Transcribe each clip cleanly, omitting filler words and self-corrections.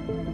We've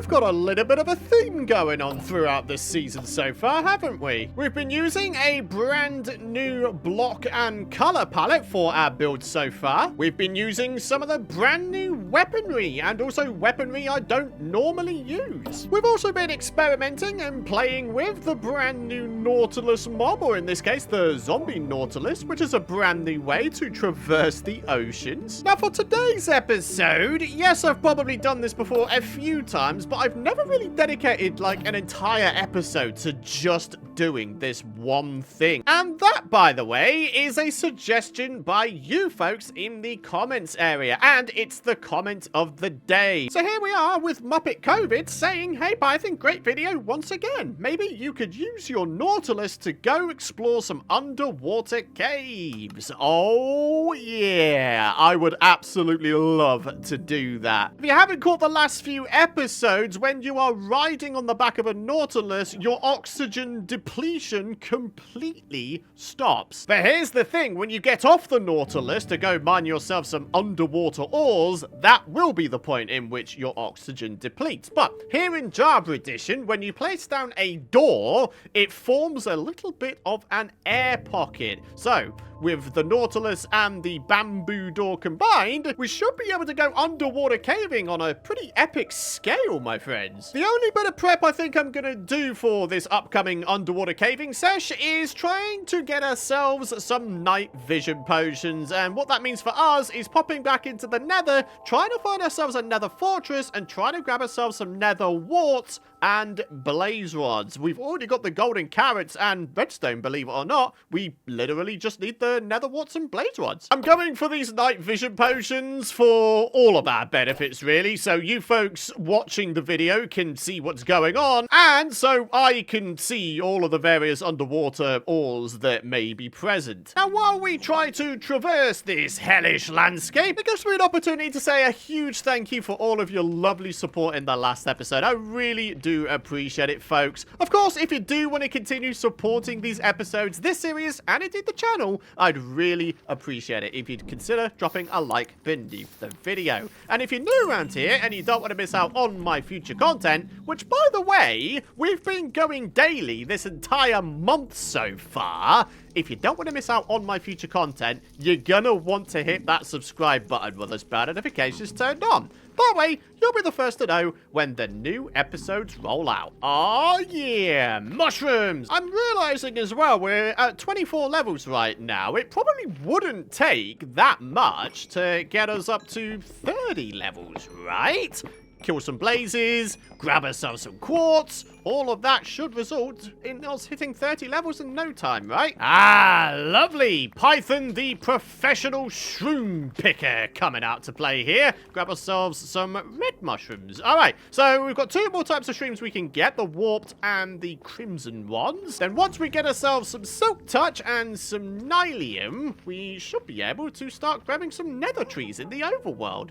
got a little bit of a theme going on throughout this season so far, haven't we? We've been using a brand new block and color palette for our build so far. We've been using some of the brand new weaponry and also weaponry I don't normally use. We've also been experimenting and playing with the brand new Nautilus mob, or in this case, the zombie Nautilus, which is a brand new way to traverse the oceans. Now, for today's episode, yes, I've probably done this before a few times, but I've never really dedicated like an entire episode to just doing this one thing. And that, by the way, is a suggestion by you folks in the comments area, and it's the comment of the day. So here we are with Muppet COVID saying, hey Python, great video once again. Maybe you could use your Nautilus to go explore some underwater caves. Oh yeah, I would absolutely love to do that. If you haven't caught the last few episodes, when you are riding on the back of a Nautilus, your oxygen depletion completely stops. But here's the thing, when you get off the Nautilus to go mine yourself some underwater ores, that will be the point in which your oxygen depletes. But here in Java Edition, when you place down a door, it forms a little bit of an air pocket. So, with the Nautilus and the bamboo door combined, we should be able to go underwater caving on a pretty epic scale, my friends. The only bit of prep I think I'm gonna do for this upcoming underwater caving sesh is trying to get ourselves some night vision potions, and what that means for us is popping back into the nether, trying to find ourselves a nether fortress, and trying to grab ourselves some nether warts and blaze rods. We've already got the golden carrots and redstone, believe it or not. We literally just need the nether warts and blaze rods. I'm going for these night vision potions for all of our benefits, really, so you folks watching the video can see what's going on, and so I can see all of the various underwater ores that may be present. Now, while we try to traverse this hellish landscape, it gives me an opportunity to say a huge thank you for all of your lovely support in the last episode. I really do appreciate it, folks. Of course, if you do want to continue supporting these episodes, this series, and indeed the channel, I'd really appreciate it if you'd consider dropping a like beneath the video. And if you're new around here and you don't want to miss out on my future content, which, by the way, we've been going daily this entire month so far, if you don't want to miss out on my future content, you're gonna want to hit that subscribe button with those bell notifications turned on. That way, you'll be the first to know when the new episodes roll out. Oh yeah, mushrooms! I'm realizing as well, we're at 24 levels right now. It probably wouldn't take that much to get us up to 30 levels, right? Kill some blazes, grab ourselves some quartz. All of that should result in us hitting 30 levels in no time, right? Ah, lovely. Python, the professional shroom picker, coming out to play here. Grab ourselves some red mushrooms. All right, so we've got two more types of shrooms we can get, the warped and the crimson ones. Then once we get ourselves some silk touch and some nylium, we should be able to start grabbing some nether trees in the overworld.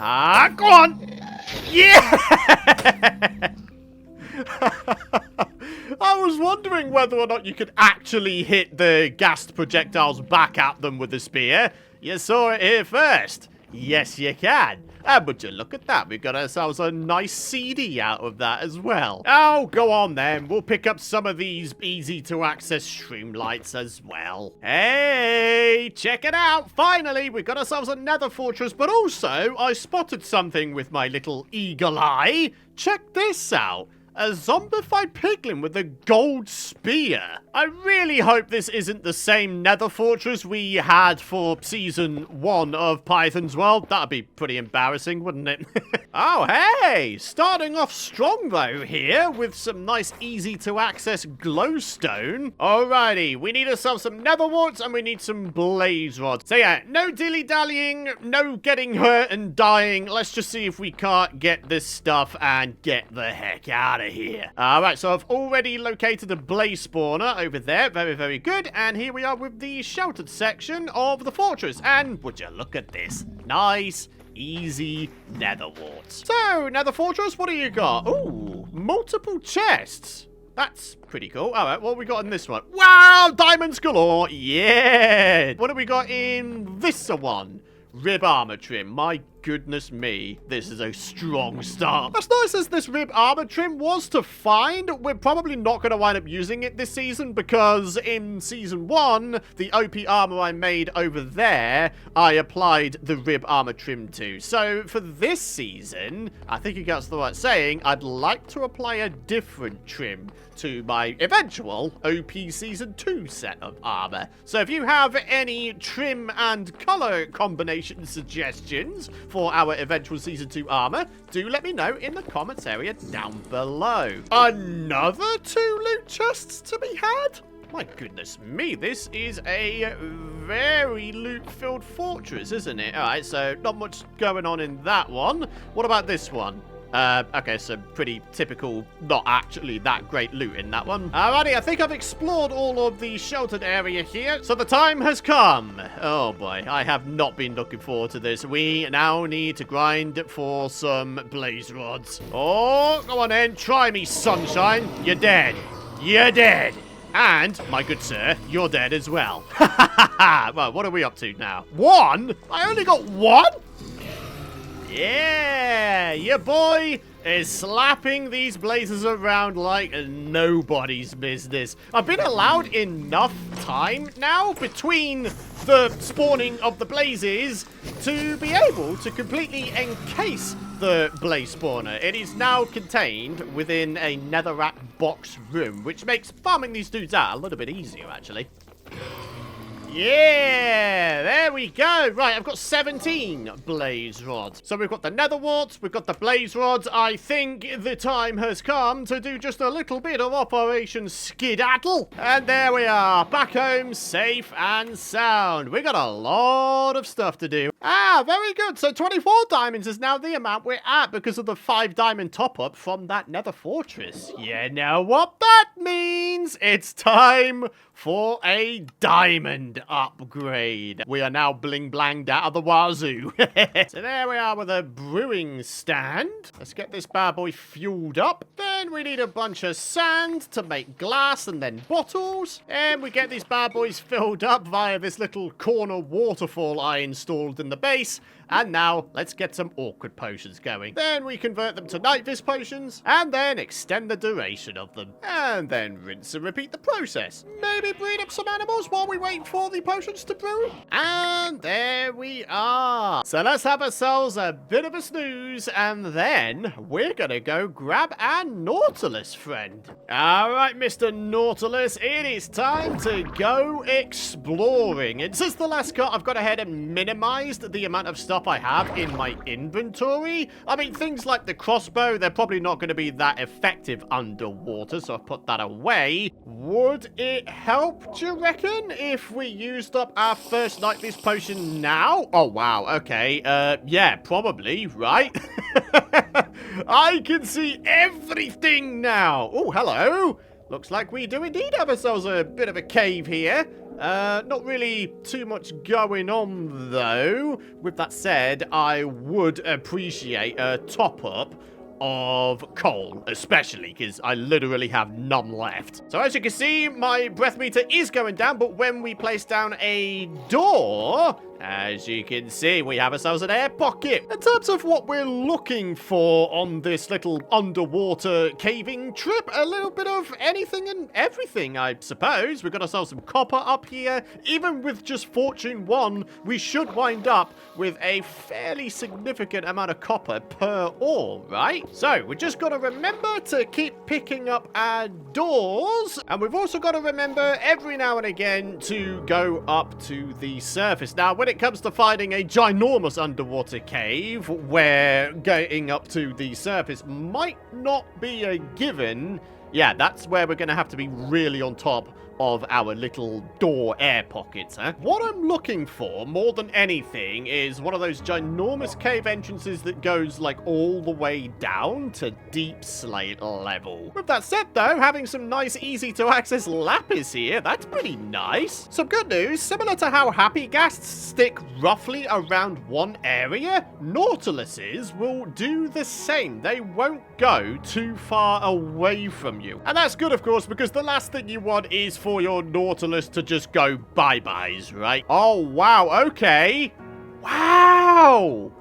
Ah, go on! Yeah! I was wondering whether or not you could actually hit the gassed projectiles back at them with the spear. You saw it here first. Yes, you can. And would you look at that? We got ourselves a nice CD out of that as well. Oh, go on then. We'll pick up some of these easy-to-access shroom lights as well. Hey, check it out. Finally, we got ourselves a nether fortress, but also I spotted something with my little eagle eye. Check this out. A zombified piglin with a gold spear. I really hope this isn't the same nether fortress we had for season 1 of Python's World. That'd be pretty embarrassing, wouldn't it? Oh, hey! Starting off strong, though, here with some nice, easy-to-access glowstone. Alrighty, we need ourselves some nether warts and we need some blaze rods. So yeah, no dilly-dallying, no getting hurt and dying. Let's just see if we can't get this stuff and get the heck out of here. Alright, so I've already located a blaze spawner over there. Very, very good. And here we are with the sheltered section of the fortress. And would you look at this? Nice, easy nether warts. So, nether fortress, what do you got? Ooh, multiple chests. That's pretty cool. All right, what have we got in this one? Wow, diamonds galore. Yeah. What have we got in this one? Rib armor trim. My goodness me, this is a strong start. As nice as this rib armor trim was to find, we're probably not going to wind up using it this season because in season 1, the OP armor I made over there, I applied the rib armor trim to. So for this season, I think it goes the right saying, I'd like to apply a different trim to my eventual OP Season 2 set of armor. So if you have any trim and color combination suggestions for our eventual Season 2 armor, do let me know in the comments area down below. Another 2 loot chests to be had? My goodness me, this is a very loot-filled fortress, isn't it? Alright, so not much going on in that one. What about this one? Okay, so pretty typical, not actually that great loot in that one. Alrighty, I think I've explored all of the sheltered area here, so the time has come. Oh boy, I have not been looking forward to this. We now need to grind for some blaze rods. Oh, go on then, try me, sunshine. You're dead. You're dead. And, my good sir, you're dead as well. Ha ha ha ha! Well, what are we up to now? 1? I only got 1? Yeah, your boy is slapping these blazes around like nobody's business. I've been allowed enough time now between the spawning of the blazes to be able to completely encase the blaze spawner. It is now contained within a netherrack box room, which makes farming these dudes out a little bit easier, actually. Yeah, there we go. Right, I've got 17 blaze rods. So we've got the nether warts, we've got the blaze rods. I think the time has come to do just a little bit of Operation Skedaddle. And there we are, back home, safe and sound. We got a lot of stuff to do. Ah, very good. So 24 diamonds is now the amount we're at because of the 5 diamond top up from that Nether Fortress. You know what that means? It's time for a diamond upgrade. We are now bling blanged out of the wazoo. So there we are with a brewing stand. Let's get this bad boy fueled up. Then we need a bunch of sand to make glass and then bottles. And we get these bad boys filled up via this little corner waterfall I installed in the base. And now, let's get some awkward potions going. Then we convert them to night vis potions, and then extend the duration of them. And then rinse and repeat the process. Maybe breed up some animals while we wait for the potions to brew. And there we are. So let's have ourselves a bit of a snooze, and then we're gonna go grab our Nautilus friend. Alright, Mr. Nautilus, it is time to go exploring. And since the last cut, I've gone ahead and minimized the amount of stuff I have in my inventory. I mean, things like the crossbow, they're probably not going to be that effective underwater, so I've put that away. Would it help, do you reckon, if we used up our first night vis potion now? Oh, wow, okay. Yeah, probably, right? I can see everything now. Oh, hello. Looks like we do indeed have ourselves a bit of a cave here. Not really too much going on, though. With that said, I would appreciate a top-up of coal, especially because I literally have none left. So as you can see, my breath meter is going down, but when we place down a door, as you can see, we have ourselves an air pocket. In terms of what we're looking for on this little underwater caving trip, a little bit of anything and everything, I suppose. We've got ourselves some copper up here. Even with just Fortune 1, we should wind up with a fairly significant amount of copper per ore, right? So, we just got to remember to keep picking up our doors. And we've also got to remember every now and again to go up to the surface. Now, when it comes to finding a ginormous underwater cave where getting up to the surface might not be a given, Yeah, that's where we're going to have to be really on top of our little door air pockets, huh? What I'm looking for, more than anything, is one of those ginormous cave entrances that goes, like, all the way down to deep slate level. With that said, though, having some nice, easy-to-access lapis here, that's pretty nice. Some good news, similar to how happy ghasts stick roughly around one area, Nautiluses will do the same. They won't go too far away from you. And that's good, of course, because the last thing you want is for your Nautilus to just go bye-byes, right? Oh, wow, okay. Wow!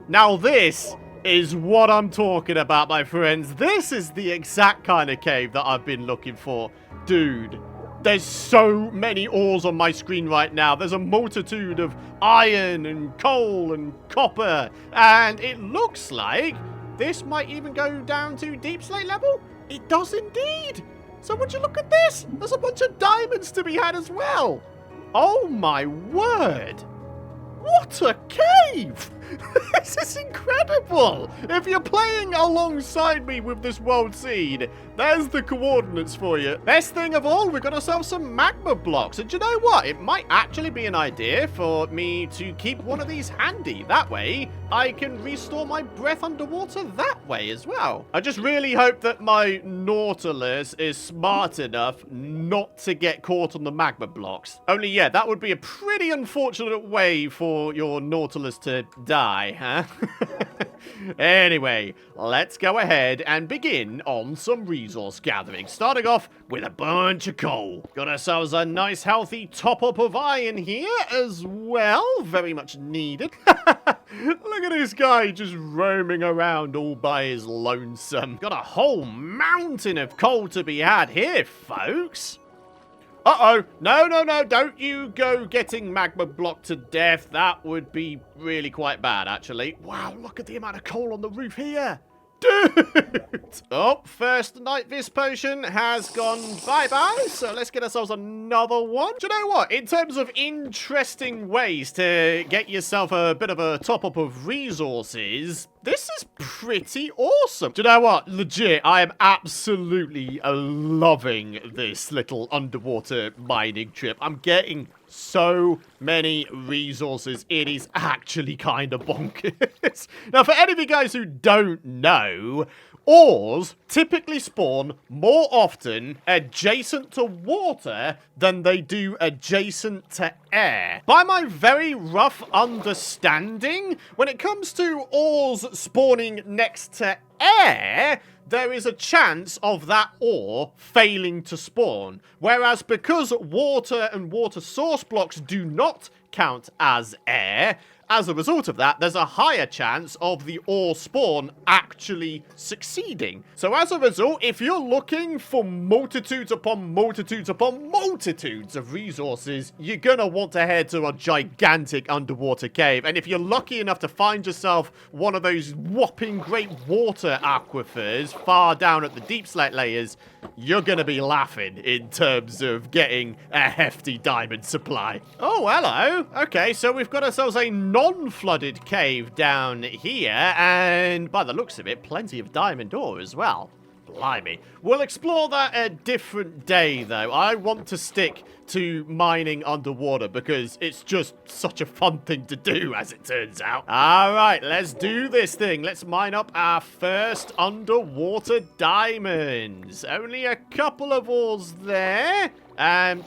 Now this is what I'm talking about, my friends. This is the exact kind of cave that I've been looking for. Dude, there's so many ores on my screen right now. There's a multitude of iron and coal and copper. And it looks like this might even go down to deep slate level. It does indeed. So would you look at this? There's a bunch of diamonds to be had as well. Oh my word. What a cave! This is incredible! If you're playing alongside me with this world seed, there's the coordinates for you. Best thing of all, we've got ourselves some magma blocks. And do you know what? It might actually be an idea for me to keep one of these handy. That way, I can restore my breath underwater that way as well. I just really hope that my Nautilus is smart enough not to get caught on the magma blocks. Only, yeah, that would be a pretty unfortunate way for your Nautilus to die, huh? Anyway, let's go ahead and begin on some resource gathering. Starting off with a bunch of coal. Got ourselves a nice healthy top-up of iron here as well. Very much needed. Look at this guy just roaming around all by his lonesome. Got a whole mountain of coal to be had here, folks. Uh-oh. No, no, no. Don't you go getting magma blocked to death. That would be really quite bad, actually. Wow, look at the amount of coal on the roof here. Dude! Oh, first night vis potion has gone bye-bye, so let's get ourselves another one. Do you know what? In terms of interesting ways to get yourself a bit of a top-up of resources, this is pretty awesome. Do you know what? Legit, I am absolutely loving this little underwater mining trip. I'm getting so many resources. It is actually kind of bonkers. Now, for any of you guys who don't know, ores typically spawn more often adjacent to water than they do adjacent to air. By my very rough understanding, when it comes to ores spawning next to air, there is a chance of that ore failing to spawn. Whereas because water and water source blocks do not count as air, as a result of that, there's a higher chance of the ore spawn actually succeeding. So as a result, if you're looking for multitudes upon multitudes upon multitudes of resources, you're gonna want to head to a gigantic underwater cave. And if you're lucky enough to find yourself one of those whopping great water aquifers far down at the deep slate layers, you're gonna be laughing in terms of getting a hefty diamond supply. Oh, hello. Okay, so we've got ourselves a non-flooded cave down here, and by the looks of it, plenty of diamond ore as well. Blimey. We'll explore that a different day, though. I want to stick to mining underwater because it's just such a fun thing to do, as it turns out. All right, let's do this thing. Let's mine up our first underwater diamonds. Only a couple of ores there.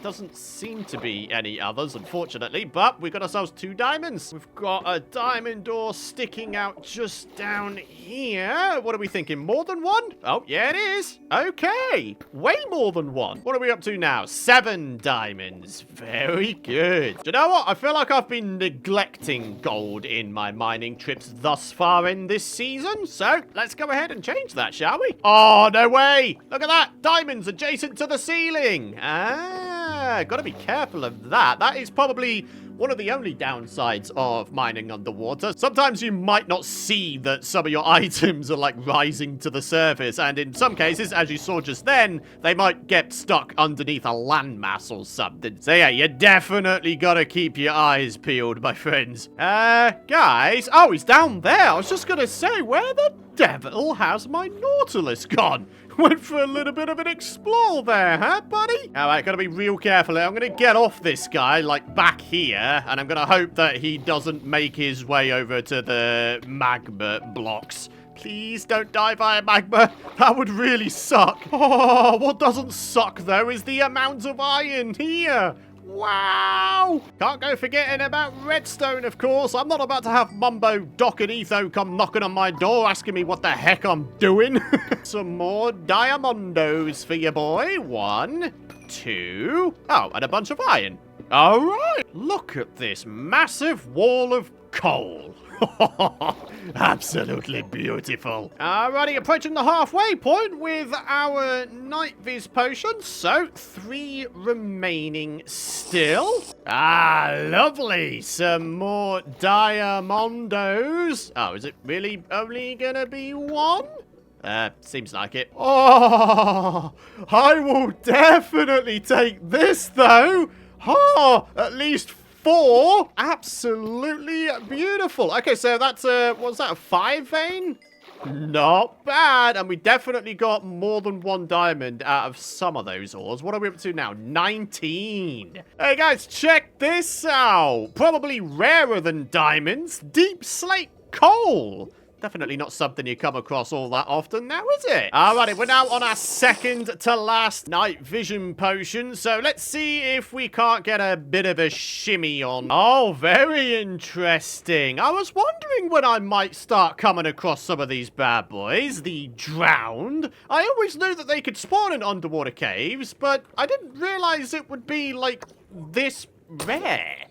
Doesn't seem to be any others, unfortunately, but we've got ourselves 2 diamonds. We've got a diamond ore sticking out just down here. What are we thinking? More than one? Oh, yeah, it is. Okay. Way more than one. What are we up to now? 7 diamonds. Very good. Do you know what? I feel like I've been neglecting gold in my mining trips thus far in this season, so let's go ahead and change that, shall we? Oh, no way. Look at that. Diamonds adjacent to the ceiling. Gotta be careful of that. That is probably one of the only downsides of mining underwater. Sometimes you might not see that some of your items are like rising to the surface, and in some cases, as you saw just then, they might get stuck underneath a landmass or something. So yeah, you definitely gotta keep your eyes peeled, my friends. Guys, oh, he's down there. I was just gonna say, where the devil has my Nautilus gone? Went for a little bit of an explore there, huh, buddy? All right, gotta be real careful. I'm gonna get off this guy, like, back here, and I'm gonna hope that he doesn't make his way over to the magma blocks. Please don't die via magma. That would really suck. Oh, what doesn't suck, though, is the amount of iron here. Wow! Can't go forgetting about redstone, of course. I'm not about to have Mumbo, Doc, and Etho come knocking on my door asking me what the heck I'm doing. Some more diamondos for you, boy. 1, 2... Oh, and a bunch of iron. All right. Look at this massive wall of coal. Absolutely beautiful. Alrighty, approaching the halfway point with our night viz potion. So, 3 remaining still. Ah, lovely. Some more diamondos. Oh, is it really only gonna be 1? Seems like it. Oh, I will definitely take this, though. Oh, at least 4. Absolutely beautiful. Okay, so that's what's that, a 5 vein? Not bad. And we definitely got more than 1 diamond out of some of those ores. What are we up to now? 19. Hey guys, check this out. Probably rarer than diamonds. Deep slate coal. Definitely not something you come across all that often now, is it? Alrighty, we're now on our second to last night vision potion. So let's see if we can't get a bit of a shimmy on. Oh, very interesting. I was wondering when I might start coming across some of these bad boys. The drowned. I always knew that they could spawn in underwater caves, but I didn't realize it would be, like, this rare.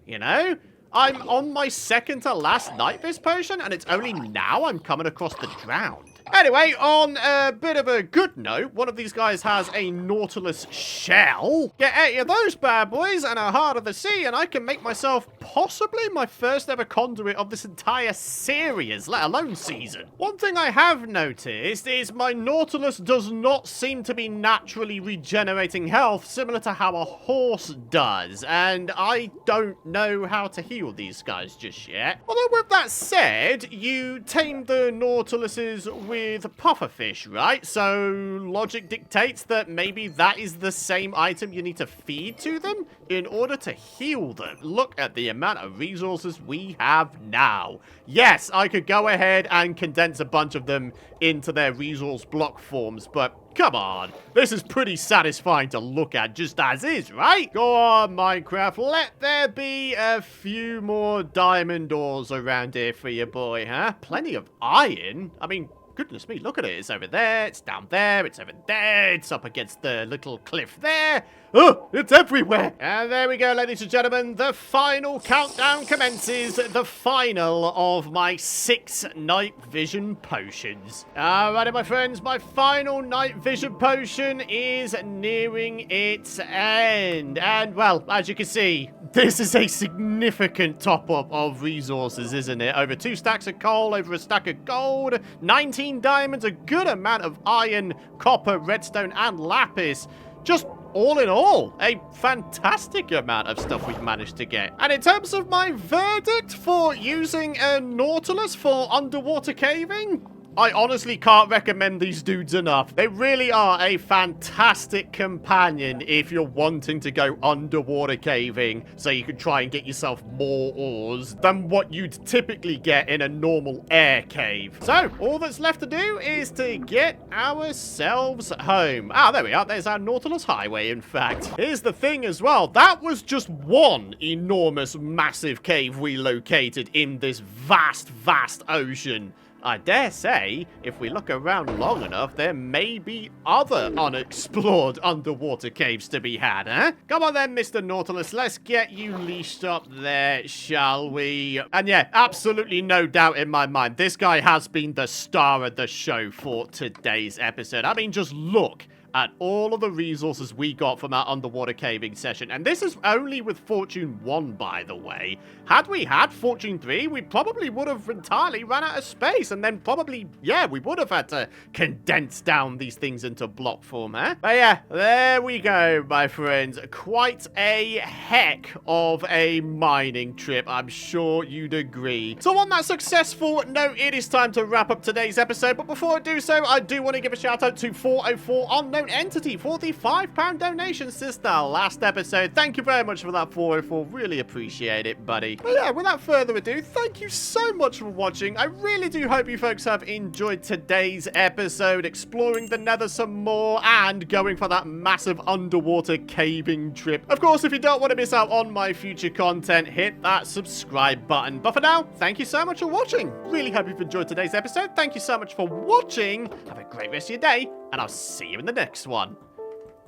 You know? I'm on my second to last night viz potion, and it's only now I'm coming across the drowned. Anyway, on a bit of a good note, one of these guys has a Nautilus shell. Get 8 of those bad boys and a Heart of the Sea, and I can make myself possibly my first ever conduit of this entire series, let alone season. One thing I have noticed is my Nautilus does not seem to be naturally regenerating health, similar to how a horse does, and I don't know how to heal these guys just yet. Although with that said, you tame the Nautiluses with pufferfish, right? So logic dictates that maybe that is the same item you need to feed to them in order to heal them. Look at the amount of resources we have now. Yes, I could go ahead and condense a bunch of them into their resource block forms, but come on, this is pretty satisfying to look at just as is, right? Go on, Minecraft, let there be a few more diamond ores around here for you, boy, huh? Plenty of iron. I mean, goodness me, look at it. It's over there, it's down there, it's over there, it's up against the little cliff there. Oh, it's everywhere. And there we go, ladies and gentlemen. The final countdown commences. The final of my 6 night vision potions. Alrighty, my friends, my final night vision potion is nearing its end. And, well, as you can see, this is a significant top-up of resources, isn't it? Over 2 stacks of coal, over a stack of gold, 19 diamonds, a good amount of iron, copper, redstone, and lapis. Just all in all, a fantastic amount of stuff we've managed to get. And in terms of my verdict for using a Nautilus for underwater caving, I honestly can't recommend these dudes enough. They really are a fantastic companion if you're wanting to go underwater caving, so you can try and get yourself more ores than what you'd typically get in a normal air cave. So, all that's left to do is to get ourselves home. Ah, there we are. There's our Nautilus highway, in fact. Here's the thing as well. That was just one enormous, massive cave we located in this vast, vast ocean. I dare say, if we look around long enough, there may be other unexplored underwater caves to be had, huh? Come on then, Mr. Nautilus, let's get you leashed up there, shall we? And yeah, absolutely no doubt in my mind, this guy has been the star of the show for today's episode. I mean, just look at all of the resources we got from our underwater caving session. And this is only with Fortune 1, by the way. Had we had Fortune 3, we probably would have entirely run out of space. And then probably, yeah, we would have had to condense down these things into block form, eh? But yeah, there we go, my friends. Quite a heck of a mining trip. I'm sure you'd agree. So on that successful note, it is time to wrap up today's episode. But before I do so, I do want to give a shout out to 404 Unknown Entity for the £5 donation since the last episode. Thank you very much for that, 404. Really appreciate it, buddy. But yeah, without further ado, thank you so much for watching. I really do hope you folks have enjoyed today's episode, exploring the Nether some more and going for that massive underwater caving trip. Of course, if you don't want to miss out on my future content, hit that subscribe button. But for now, thank you so much for watching. Really hope you've enjoyed today's episode. Thank you so much for watching. Have a great rest of your day, and I'll see you in the next one.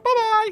Bye-bye!